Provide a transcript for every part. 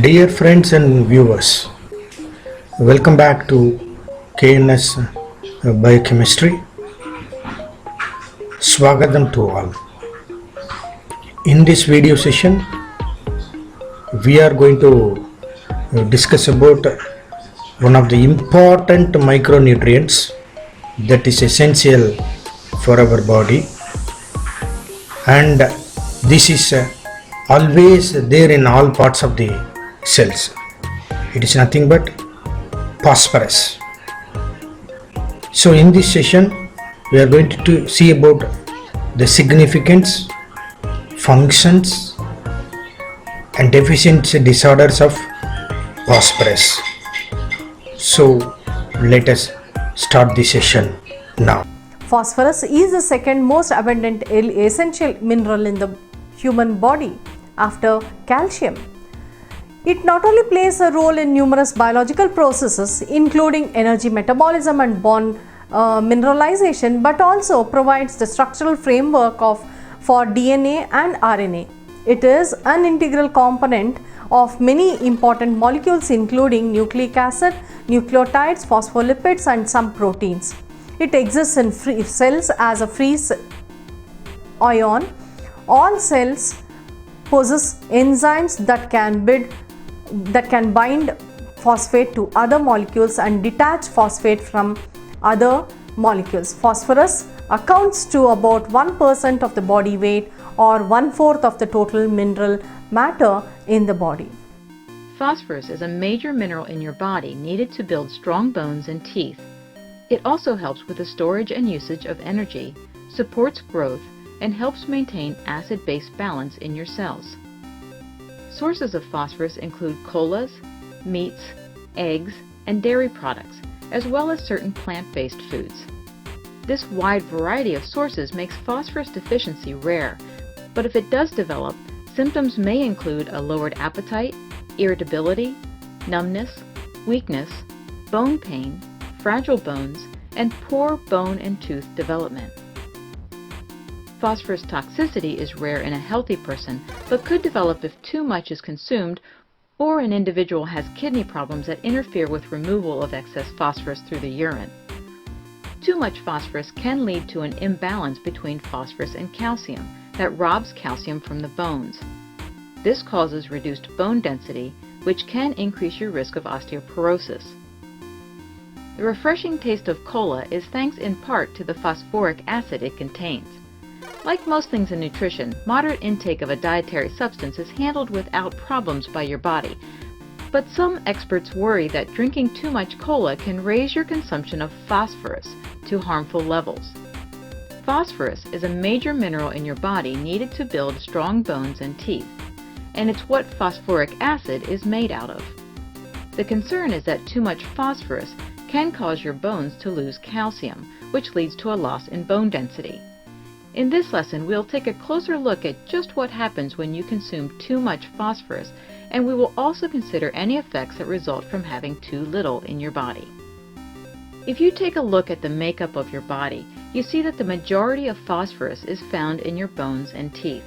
Dear friends and viewers, welcome back to Kns Biochemistry. Swagatham to all. In this video session, we are going to discuss about one of the important micronutrients that is essential for our body, and this is always there in all parts of the cells. It is nothing but phosphorus. So in this session we are going to see about the significance, functions and deficiency disorders of phosphorus. So let us start the session now. Phosphorus is the second most abundant essential mineral in the human body after calcium. It not only plays a role in numerous biological processes including energy metabolism and bond mineralization, but also provides the structural framework for DNA and RNA. It is an integral component of many important molecules including nucleic acid, nucleotides, phospholipids and some proteins. It exists in free cells as a free ion. All cells possess enzymes that can bind phosphate to other molecules and detach phosphate from other molecules. Phosphorus accounts to about 1% of the body weight or 1/4 of the total mineral matter in the body. Phosphorus is a major mineral in your body needed to build strong bones and teeth. It also helps with the storage and usage of energy, supports growth, and helps maintain acid-base balance in your cells. Sources of phosphorus include colas, meats, eggs, and dairy products, as well as certain plant-based foods. This wide variety of sources makes phosphorus deficiency rare, but if it does develop, symptoms may include a lowered appetite, irritability, numbness, weakness, bone pain, fragile bones, and poor bone and tooth development. Phosphorus toxicity is rare in a healthy person, but could develop if too much is consumed or an individual has kidney problems that interfere with removal of excess phosphorus through the urine. Too much phosphorus can lead to an imbalance between phosphorus and calcium that robs calcium from the bones. This causes reduced bone density, which can increase your risk of osteoporosis. The refreshing taste of cola is thanks in part to the phosphoric acid it contains. Like most things in nutrition, moderate intake of a dietary substance is handled without problems by your body, but some experts worry that drinking too much cola can raise your consumption of phosphorus to harmful levels. Phosphorus is a major mineral in your body needed to build strong bones and teeth, and it's what phosphoric acid is made out of. The concern is that too much phosphorus can cause your bones to lose calcium, which leads to a loss in bone density. In this lesson, we'll take a closer look at just what happens when you consume too much phosphorus, and we will also consider any effects that result from having too little in your body. If you take a look at the makeup of your body, you see that the majority of phosphorus is found in your bones and teeth.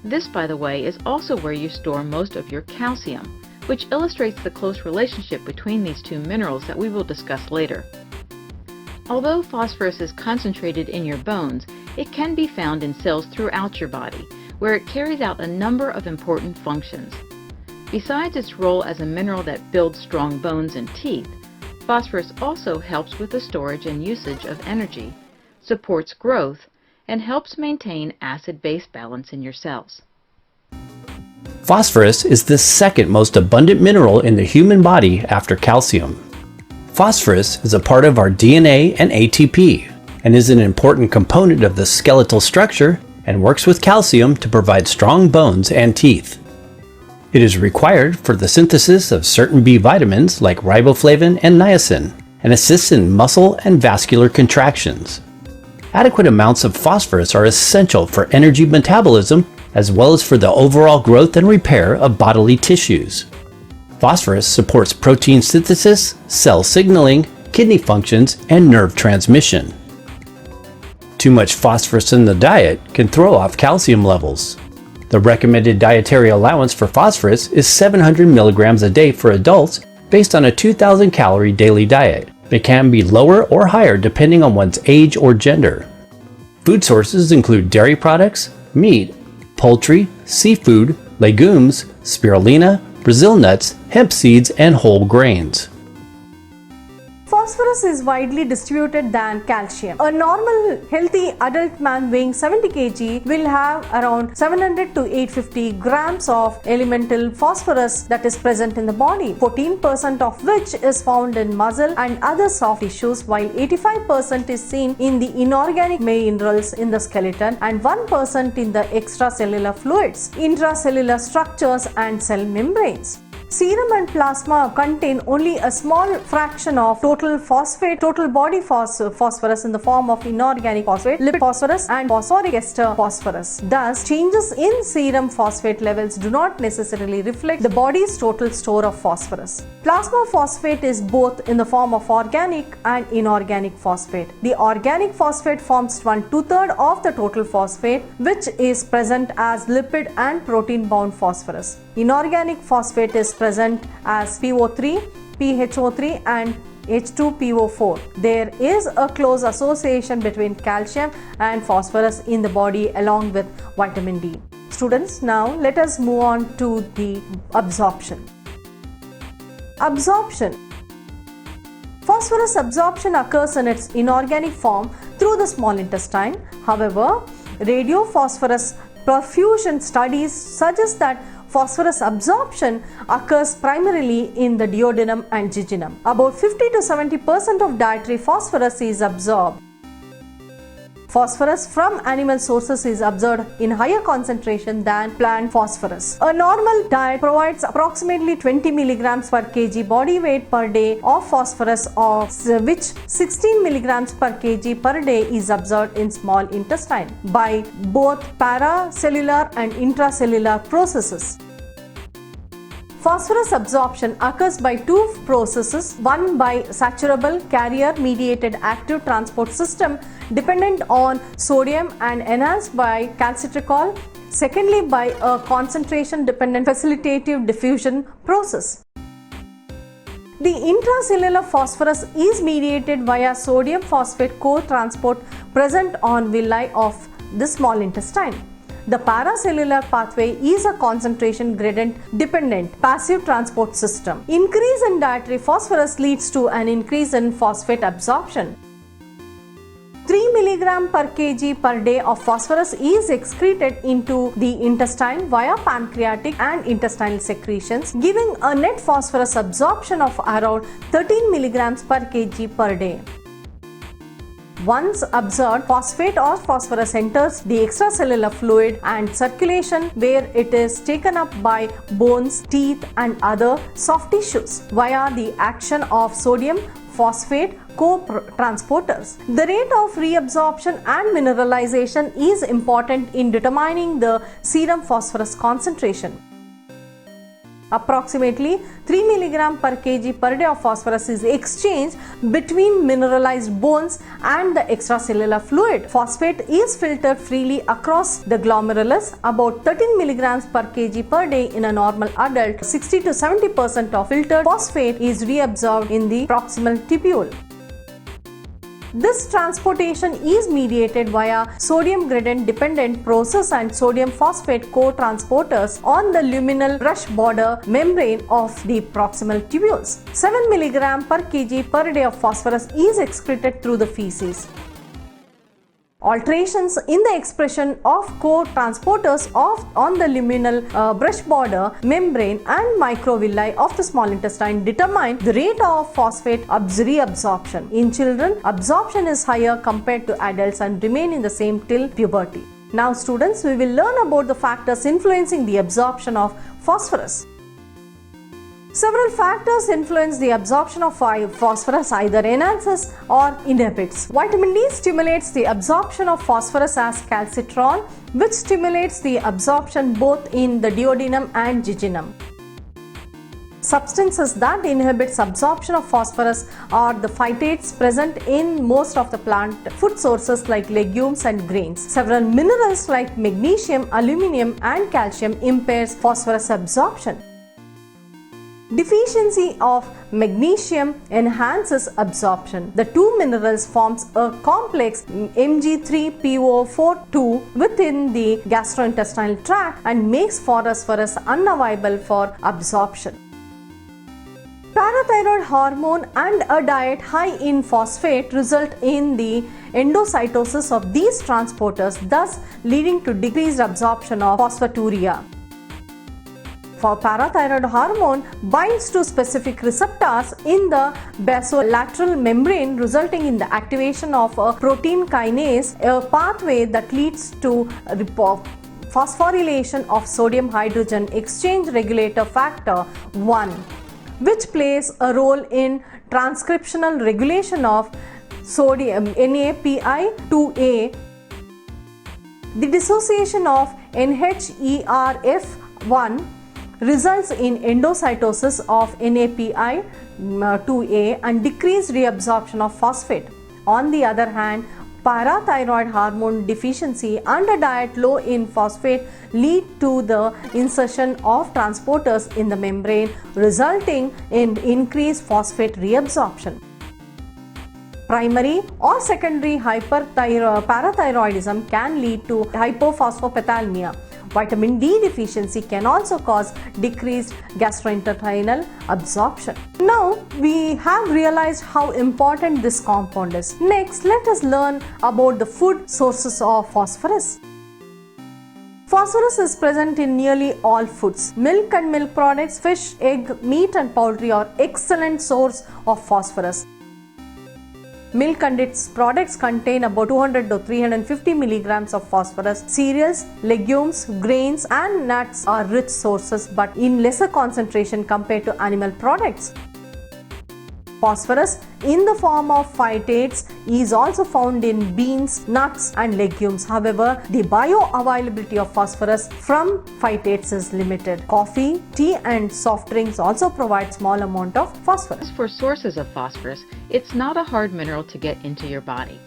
This, by the way, is also where you store most of your calcium, which illustrates the close relationship between these two minerals that we will discuss later. Although phosphorus is concentrated in your bones, it can be found in cells throughout your body, where it carries out a number of important functions. Besides its role as a mineral that builds strong bones and teeth, phosphorus also helps with the storage and usage of energy, supports growth, and helps maintain acid-base balance in your cells. Phosphorus is the second most abundant mineral in the human body after calcium. Phosphorus is a part of our DNA and ATP, and is an important component of the skeletal structure and works with calcium to provide strong bones and teeth. It is required for the synthesis of certain B vitamins like riboflavin and niacin, and assists in muscle and vascular contractions. Adequate amounts of phosphorus are essential for energy metabolism as well as for the overall growth and repair of bodily tissues. Phosphorus supports protein synthesis, cell signaling, kidney functions, and nerve transmission. Too much phosphorus in the diet can throw off calcium levels. The recommended dietary allowance for phosphorus is 700 milligrams a day for adults based on a 2,000 calorie daily diet. It can be lower or higher depending on one's age or gender. Food sources include dairy products, meat, poultry, seafood, legumes, spirulina, Brazil nuts, hemp seeds, and whole grains. Phosphorus is widely distributed than calcium. A normal healthy adult man weighing 70 kg will have around 700 to 850 grams of elemental phosphorus that is present in the body, 14% of which is found in muscle and other soft tissues, while 85% is seen in the inorganic minerals in the skeleton and 1% in the extracellular fluids, intracellular structures and cell membranes. Serum and plasma contain only a small fraction of total body phosphorus in the form of inorganic phosphate, lipid phosphorus and phosphoric ester phosphorus. Thus, changes in serum phosphate levels do not necessarily reflect the body's total store of phosphorus. Plasma phosphate is both in the form of organic and inorganic phosphate. The organic phosphate forms 1/2 of the total phosphate, which is present as lipid and protein bound phosphorus. Inorganic phosphate is present as PO3, PHO3 and H2PO4. There is a close association between calcium and phosphorus in the body along with vitamin D. Students, now let us move on to the absorption. Absorption. Phosphorus absorption occurs in its inorganic form through the small intestine. However, radiophosphorus perfusion studies suggest that phosphorus absorption occurs primarily in the duodenum and jejunum. About 50 to 70% of dietary phosphorus is absorbed. Phosphorus from animal sources is absorbed in higher concentration than plant phosphorus. A normal diet provides approximately 20 milligrams per kg body weight per day of phosphorus, of which 16 milligrams per kg per day is absorbed in small intestine by both paracellular and intracellular processes. Phosphorus absorption occurs by two processes, one by saturable carrier mediated active transport system dependent on sodium and enhanced by calcitricol, secondly by a concentration dependent facilitative diffusion process. The intracellular phosphorus is mediated via sodium phosphate co-transport present on villi of the small intestine. The paracellular pathway is a concentration gradient dependent passive transport system. Increase in dietary phosphorus leads to an increase in phosphate absorption. 3 mg per kg per day of phosphorus is excreted into the intestine via pancreatic and intestinal secretions, giving a net phosphorus absorption of around 13 mg per kg per day. Once absorbed, phosphate or phosphorus enters the extracellular fluid and circulation, where it is taken up by bones, teeth and other soft tissues via the action of sodium phosphate co-transporters. The rate of reabsorption and mineralization is important in determining the serum phosphorus concentration. Approximately 3 mg per kg per day of phosphorus is exchanged between mineralized bones and the extracellular fluid. Phosphate is filtered freely across the glomerulus, about 13 mg per kg per day in a normal adult. 60 to 70% of filtered phosphate is reabsorbed in the proximal tubule. This transportation is mediated via sodium gradient dependent process and sodium phosphate co-transporters on the luminal brush border membrane of the proximal tubules. 7 mg per kg per day of phosphorus is excreted through the feces. Alterations in the expression of co-transporters on the luminal brush border membrane and microvilli of the small intestine determine the rate of phosphate reabsorption. In children, absorption is higher compared to adults and remain in the same till puberty. Now students, we will learn about the factors influencing the absorption of phosphorus. Several factors influence the absorption of phosphorus, either enhances or inhibits. Vitamin D stimulates the absorption of phosphorus as calcitrol, which stimulates the absorption both in the duodenum and jejunum. Substances that inhibits absorption of phosphorus are the phytates present in most of the plant food sources like legumes and grains. Several minerals like magnesium, aluminum and calcium impairs phosphorus absorption. Deficiency of magnesium enhances absorption. The two minerals forms a complex Mg3PO42 within the gastrointestinal tract and makes phosphorus unavailable for absorption. Parathyroid hormone and a diet high in phosphate result in the endocytosis of these transporters, thus leading to decreased absorption of phosphaturia. For parathyroid hormone binds to specific receptors in the basolateral membrane, resulting in the activation of a protein kinase, a pathway that leads to phosphorylation of sodium hydrogen exchange regulator factor 1, which plays a role in transcriptional regulation of sodium NAPI2A. The dissociation of NHERF1 results in endocytosis of NAPI2A and decreased reabsorption of phosphate. On the other hand, parathyroid hormone deficiency and a diet low in phosphate lead to the insertion of transporters in the membrane, resulting in increased phosphate reabsorption. Primary or secondary parathyroidism can lead to hypophosphopathemia. Vitamin D deficiency can also cause decreased gastrointestinal absorption. Now we have realized how important this compound is. Next, let us learn about the food sources of phosphorus. Phosphorus is present in nearly all foods. Milk and milk products, fish, egg, meat and poultry are excellent source of phosphorus. Milk and its products contain about 200 to 350 milligrams of phosphorus. Cereals, legumes, grains and nuts are rich sources but in lesser concentration compared to animal products. Phosphorus in the form of phytates is also found in beans, nuts and legumes. However, the bioavailability of phosphorus from phytates is limited. Coffee, tea and soft drinks also provide small amount of phosphorus. As for sources of phosphorus, it's not a hard mineral to get into your body.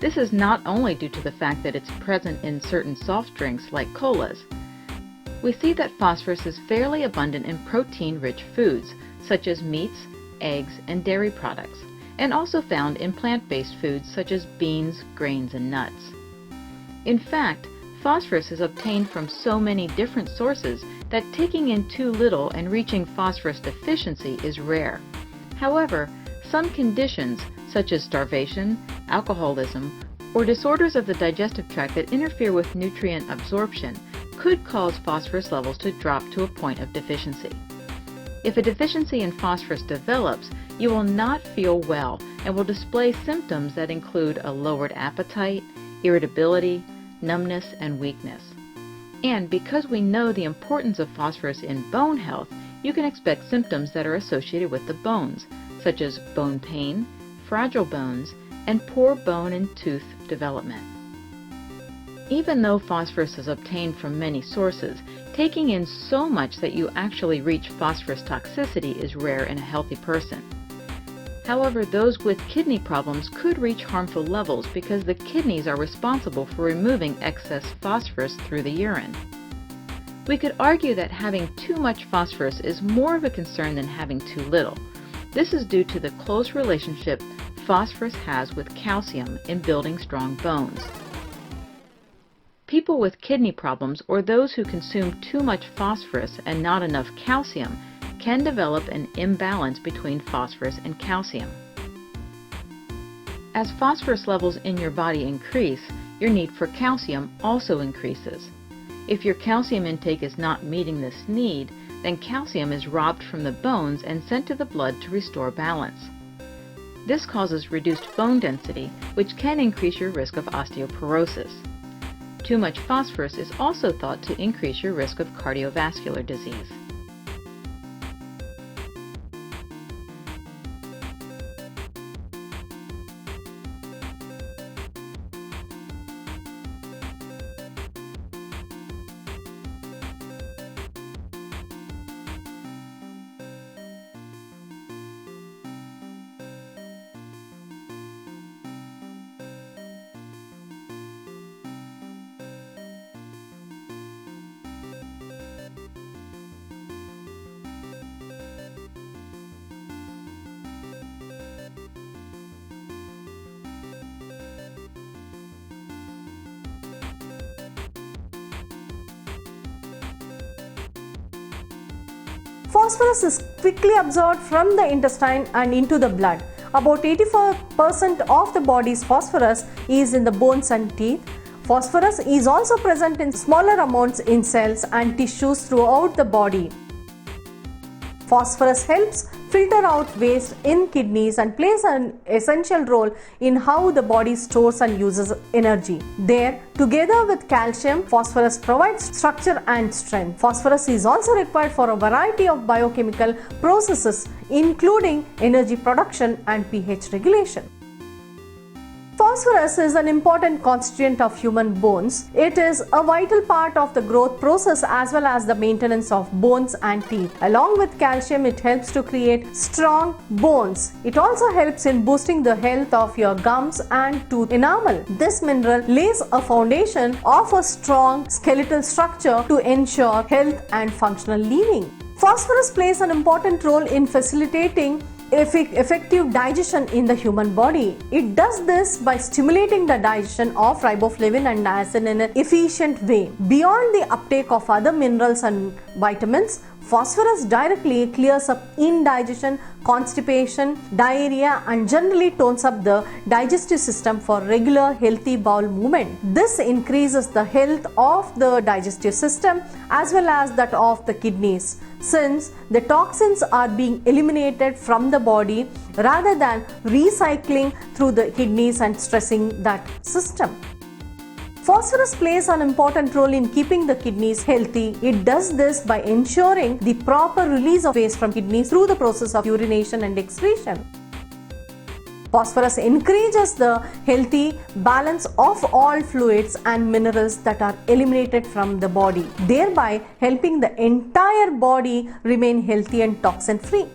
This is not only due to the fact that it's present in certain soft drinks like colas. We see that phosphorus is fairly abundant in protein-rich foods such as meats, eggs, and dairy products, and also found in plant-based foods such as beans, grains, and nuts. In fact, phosphorus is obtained from so many different sources that taking in too little and reaching phosphorus deficiency is rare. However, some conditions such as starvation, alcoholism, or disorders of the digestive tract that interfere with nutrient absorption could cause phosphorus levels to drop to a point of deficiency. If a deficiency in phosphorus develops, you will not feel well and will display symptoms that include a lowered appetite, irritability, numbness, and weakness. And because we know the importance of phosphorus in bone health, you can expect symptoms that are associated with the bones, such as bone pain, fragile bones, and poor bone and tooth development. Even though phosphorus is obtained from many sources, taking in so much that you actually reach phosphorus toxicity is rare in a healthy person. However, those with kidney problems could reach harmful levels because the kidneys are responsible for removing excess phosphorus through the urine. We could argue that having too much phosphorus is more of a concern than having too little. This is due to the close relationship phosphorus has with calcium in building strong bones. People with kidney problems or those who consume too much phosphorus and not enough calcium can develop an imbalance between phosphorus and calcium. As phosphorus levels in your body increase, your need for calcium also increases. If your calcium intake is not meeting this need, then calcium is robbed from the bones and sent to the blood to restore balance. This causes reduced bone density, which can increase your risk of osteoporosis. Too much phosphorus is also thought to increase your risk of cardiovascular disease. Phosphorus is quickly absorbed from the intestine and into the blood. About 84% of the body's phosphorus is in the bones and teeth. Phosphorus is also present in smaller amounts in cells and tissues throughout the body. Phosphorus helps filter out waste in kidneys and plays an essential role in how the body stores and uses energy. There, together with calcium, phosphorus provides structure and strength. Phosphorus is also required for a variety of biochemical processes, including energy production and pH regulation. Phosphorus is an important constituent of human bones. It is a vital part of the growth process as well as the maintenance of bones and teeth. Along with calcium, it helps to create strong bones. It also helps in boosting the health of your gums and tooth enamel. This mineral lays a foundation of a strong skeletal structure to ensure health and functional living. Phosphorus plays an important role in facilitating effective digestion in the human body. It does this by stimulating the digestion of riboflavin and niacin in an efficient way. Beyond the uptake of other minerals and vitamins, phosphorus directly clears up indigestion, constipation, diarrhea, and generally tones up the digestive system for regular healthy bowel movement. This increases the health of the digestive system as well as that of the kidneys, since the toxins are being eliminated from the body rather than recycling through the kidneys and stressing that system. Phosphorus plays an important role in keeping the kidneys healthy. It does this by ensuring the proper release of waste from kidneys through the process of urination and excretion. Phosphorus encourages the healthy balance of all fluids and minerals that are eliminated from the body, thereby helping the entire body remain healthy and toxin-free.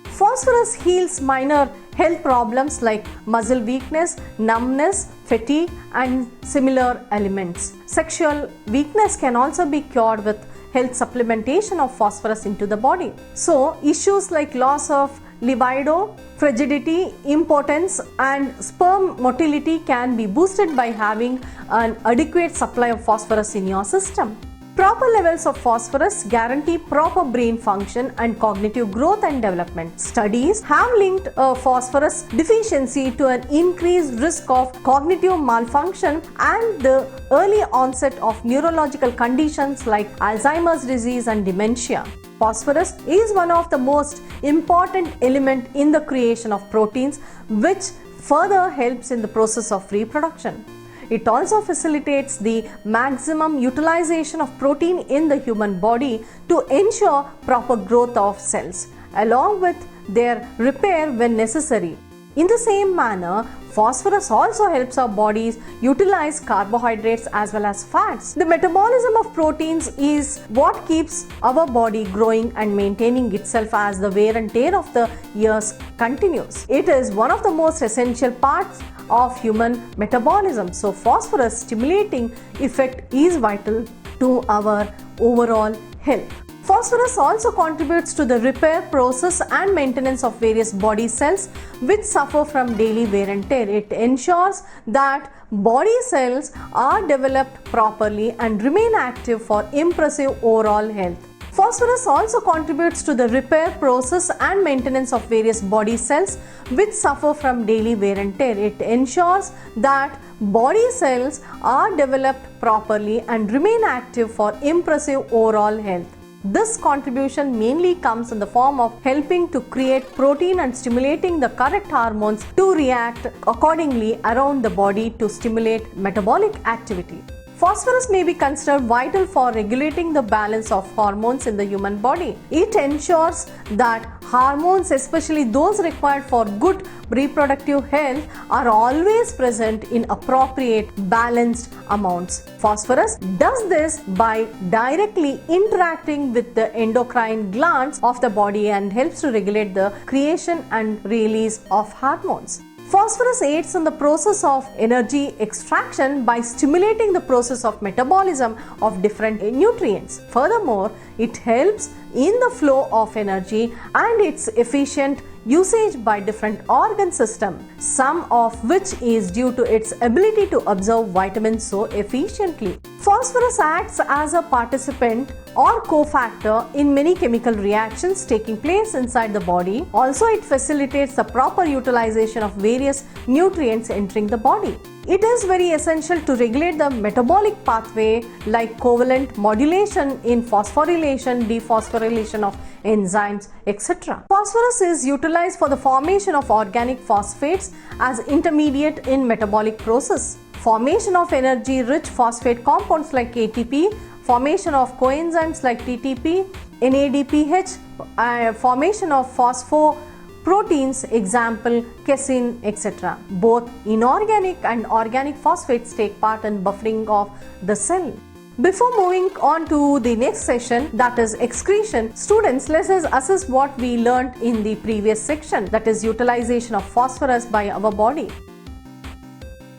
Phosphorus heals minor health problems like muscle weakness, numbness, fatigue, and similar ailments. Sexual weakness can also be cured with health supplementation of phosphorus into the body. So, issues like loss of libido, frigidity, impotence, and sperm motility can be boosted by having an adequate supply of phosphorus in your system. Proper levels of phosphorus guarantee proper brain function and cognitive growth and development. Studies have linked a phosphorus deficiency to an increased risk of cognitive malfunction and the early onset of neurological conditions like Alzheimer's disease and dementia. Phosphorus is one of the most important elements in the creation of proteins, which further helps in the process of reproduction. It also facilitates the maximum utilization of protein in the human body to ensure proper growth of cells, along with their repair when necessary. In the same manner, phosphorus also helps our bodies utilize carbohydrates as well as fats. The metabolism of proteins is what keeps our body growing and maintaining itself as the wear and tear of the years continues. It is one of the most essential parts of human metabolism. So, phosphorus stimulating effect is vital to our overall health. Phosphorus also contributes to the repair process and maintenance of various body cells which suffer from daily wear and tear. It ensures that body cells are developed properly and remain active for impressive overall health. Phosphorus also contributes to the repair process and maintenance of various body cells which suffer from daily wear and tear. It ensures that body cells are developed properly and remain active for impressive overall health. This contribution mainly comes in the form of helping to create protein and stimulating the correct hormones to react accordingly around the body to stimulate metabolic activity. Phosphorus may be considered vital for regulating the balance of hormones in the human body. It ensures that hormones, especially those required for good reproductive health, are always present in appropriate balanced amounts. Phosphorus does this by directly interacting with the endocrine glands of the body and helps to regulate the creation and release of hormones. Phosphorus aids in the process of energy extraction by stimulating the process of metabolism of different nutrients. Furthermore, it helps in the flow of energy and its efficient usage by different organ systems, some of which is due to its ability to absorb vitamins so efficiently. Phosphorus acts as a participant or cofactor in many chemical reactions taking place inside the body. Also, it facilitates the proper utilization of various nutrients entering the body. It is very essential to regulate the metabolic pathway like covalent modulation in phosphorylation, dephosphorylation of enzymes, etc. Phosphorus is utilized for the formation of organic phosphates as intermediate in metabolic process. Formation of energy-rich phosphate compounds like ATP, formation of coenzymes like TTP, NADPH, formation of phosphoproteins, example casein, etc. Both inorganic and organic phosphates take part in buffering of the cell. Before moving on to the next session, that is excretion, students, let us assess what we learned in the previous section, that is utilization of phosphorus by our body.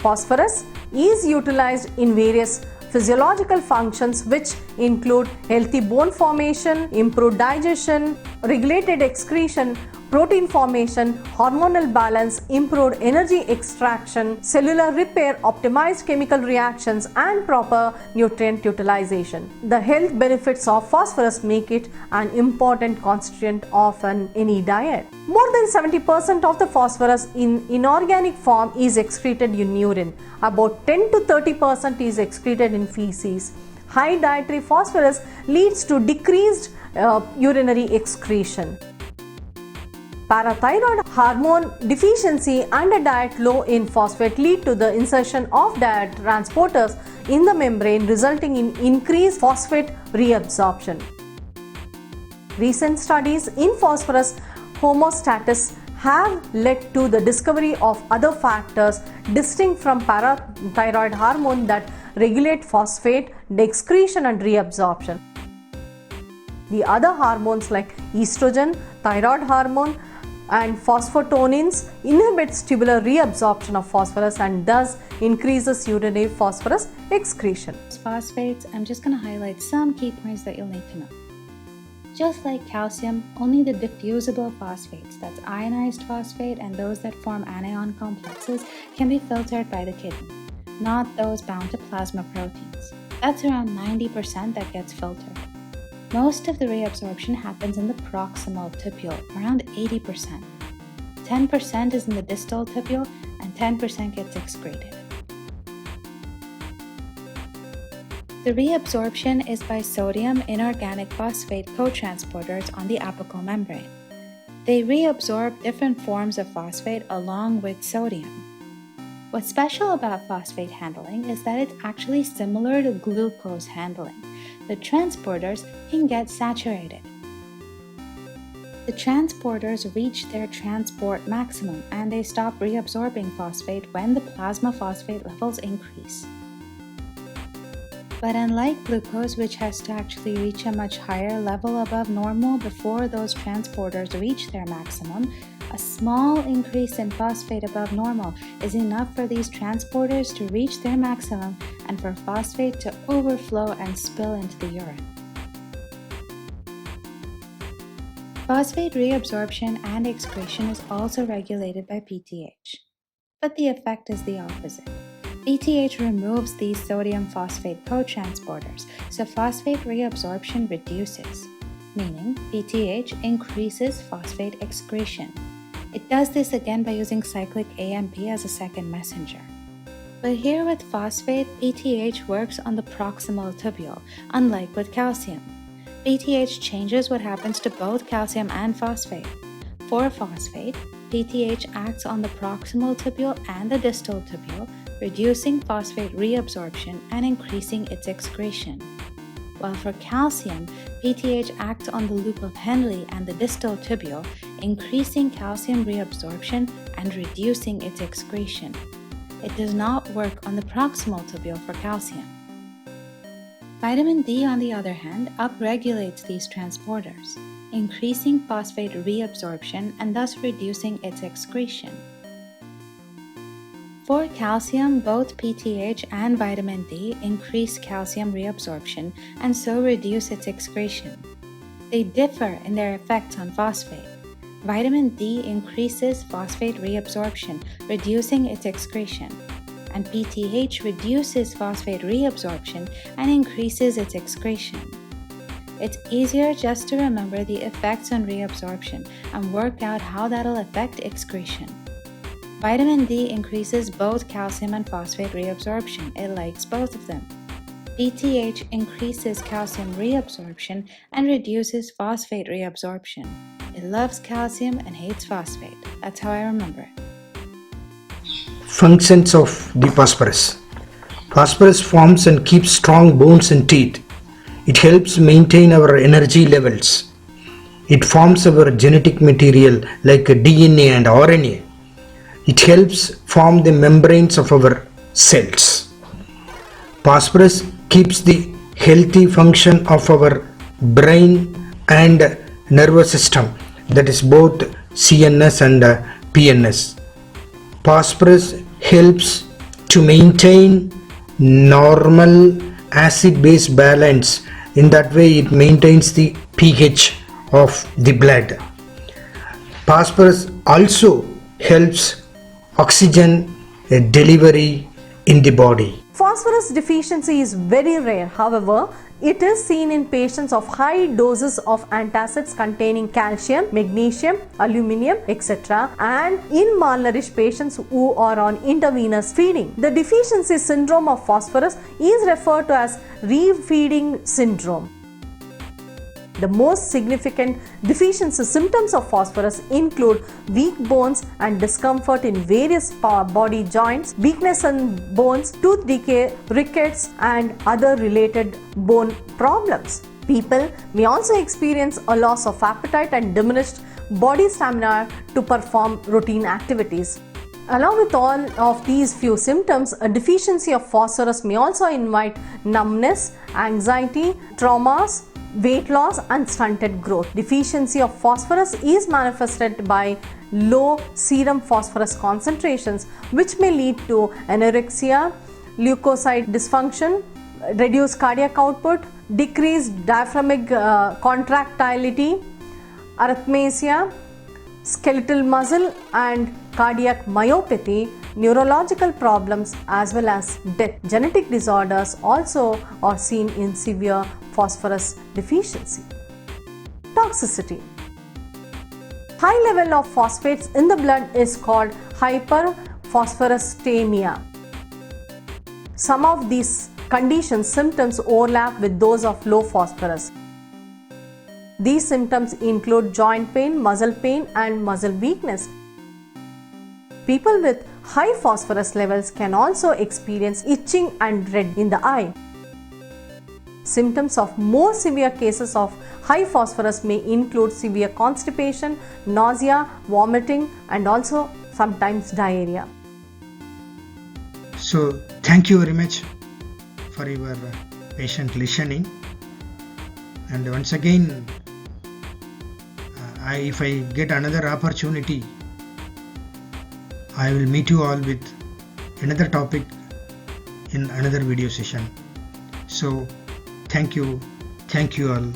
Phosphorus is utilized in various physiological functions which include healthy bone formation, improved digestion, regulated excretion, protein formation, hormonal balance, improved energy extraction, cellular repair, optimized chemical reactions, and proper nutrient utilization. The health benefits of phosphorus make it an important constituent of any diet. More than 70% of the phosphorus in inorganic form is excreted in urine. About 10 to 30% is excreted in feces. High dietary phosphorus leads to decreased urinary excretion. Parathyroid hormone deficiency and a diet low in phosphate lead to the insertion of diet transporters in the membrane, resulting in increased phosphate reabsorption. Recent studies in phosphorus homeostasis have led to the discovery of other factors distinct from parathyroid hormone that regulate phosphate excretion and reabsorption. The other hormones like estrogen, thyroid hormone, and phosphotonins inhibits tubular reabsorption of phosphorus and thus increases urinary phosphorus excretion. Phosphates, I'm just going to highlight some key points that you'll need to know. Just like calcium, only the diffusible phosphates, that's ionized phosphate and those that form anion complexes, can be filtered by the kidney, not those bound to plasma proteins. That's around 90% that gets filtered. Most of the reabsorption happens in the proximal tubule, around 80%. 10% is in the distal tubule and 10% gets excreted. The reabsorption is by sodium inorganic phosphate cotransporters on the apical membrane. They reabsorb different forms of phosphate along with sodium. What's special about phosphate handling is that it's actually similar to glucose handling. The transporters can get saturated. The transporters reach their transport maximum and they stop reabsorbing phosphate when the plasma phosphate levels increase. But unlike glucose, which has to actually reach a much higher level above normal before those transporters reach their maximum, a small increase in phosphate above normal is enough for these transporters to reach their maximum and for phosphate to overflow and spill into the urine. Phosphate reabsorption and excretion is also regulated by PTH, but the effect is the opposite. PTH removes these sodium phosphate cotransporters, so phosphate reabsorption reduces, meaning PTH increases phosphate excretion. It does this again by using cyclic AMP as a second messenger. But here with phosphate, PTH works on the proximal tubule, unlike with calcium. PTH changes what happens to both calcium and phosphate. For phosphate, PTH acts on the proximal tubule and the distal tubule, reducing phosphate reabsorption and increasing its excretion. While for calcium, PTH acts on the loop of Henle and the distal tubule, increasing calcium reabsorption and reducing its excretion. It does not work on the proximal tubule for calcium. Vitamin D, on the other hand, upregulates these transporters, increasing phosphate reabsorption and thus reducing its excretion. For calcium, both PTH and vitamin D increase calcium reabsorption and so reduce its excretion. They differ in their effects on phosphate. Vitamin D increases phosphate reabsorption, reducing its excretion, and PTH reduces phosphate reabsorption and increases its excretion. It's easier just to remember the effects on reabsorption and work out how that'll affect excretion. Vitamin D increases both calcium and phosphate reabsorption. It likes both of them. PTH increases calcium reabsorption and reduces phosphate reabsorption. It loves calcium and hates phosphate. That's how I remember it. Functions of the phosphorus. Phosphorus forms and keeps strong bones and teeth. It helps maintain our energy levels. It forms our genetic material like DNA and RNA. It helps form the membranes of our cells. Phosphorus keeps the healthy function of our brain and nervous system, that is both CNS and PNS. Phosphorus helps to maintain normal acid-base balance. In that way, it maintains the pH of the blood. Phosphorus also helps oxygen delivery in the body. Phosphorus deficiency is very rare. However, it is seen in patients of high doses of antacids containing calcium, magnesium, aluminium, etc. and in malnourished patients who are on intravenous feeding. The deficiency syndrome of phosphorus is referred to as refeeding syndrome. The most significant deficiency symptoms of phosphorus include weak bones and discomfort in various body joints, weakness in bones, tooth decay, rickets, and other related bone problems. People may also experience a loss of appetite and diminished body stamina to perform routine activities. Along with all of these few symptoms, a deficiency of phosphorus may also invite numbness, anxiety, traumas, weight loss and stunted growth. Deficiency of phosphorus is manifested by low serum phosphorus concentrations, which may lead to anorexia, leukocyte dysfunction, reduced cardiac output, decreased diaphragmatic contractility, arrhythmia, skeletal muscle and cardiac myopathy, neurological problems as well as death. Genetic disorders also are seen in severe phosphorus deficiency. Toxicity. High level of phosphates in the blood is called hyperphosphorestemia. Some of these conditions symptoms overlap with those of low phosphorus. These symptoms include joint pain, and muscle weakness. People with high phosphorus levels can also experience itching and red in the eye. Symptoms of more severe cases of high phosphorus may include severe constipation, nausea, vomiting, and also sometimes diarrhea. So, thank you very much for your patient listening. And once again, if I get another opportunity, I will meet you all with another topic in another video session. So, thank you all.